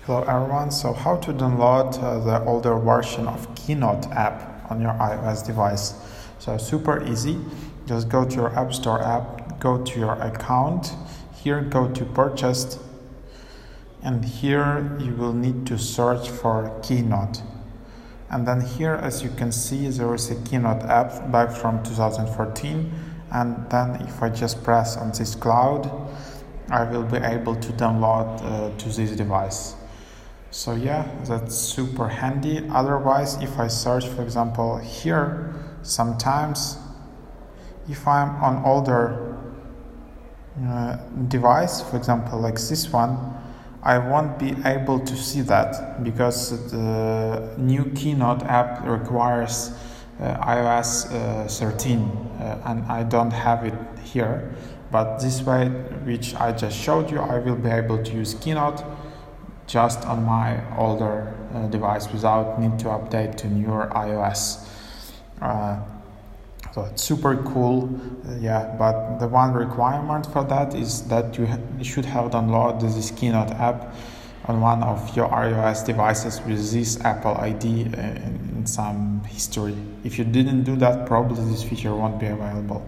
Hello everyone, so how to download the older version of KEYNOTE app on your iOS device. So super easy, just go to your App Store app, go to your account, here go to purchased, and here you will need to search for KEYNOTE. And then here, as you can see, there is a KEYNOTE app back from 2014, and then if I just press on this cloud, I will be able to download to this device. So yeah, that's super handy. Otherwise, if I search, for example, here, sometimes if I'm on older device, for example, like this one, I won't be able to see that because the new KEYNOTE app requires iOS 13 and I don't have it here. But this way, which I just showed you, I will be able to use KEYNOTE just on my older device without need to update to newer iOS. So it's super cool, but the one requirement for that is that you should have downloaded this KEYNOTE app on one of your iOS devices with this Apple ID in some history. If you didn't do that, probably this feature won't be available.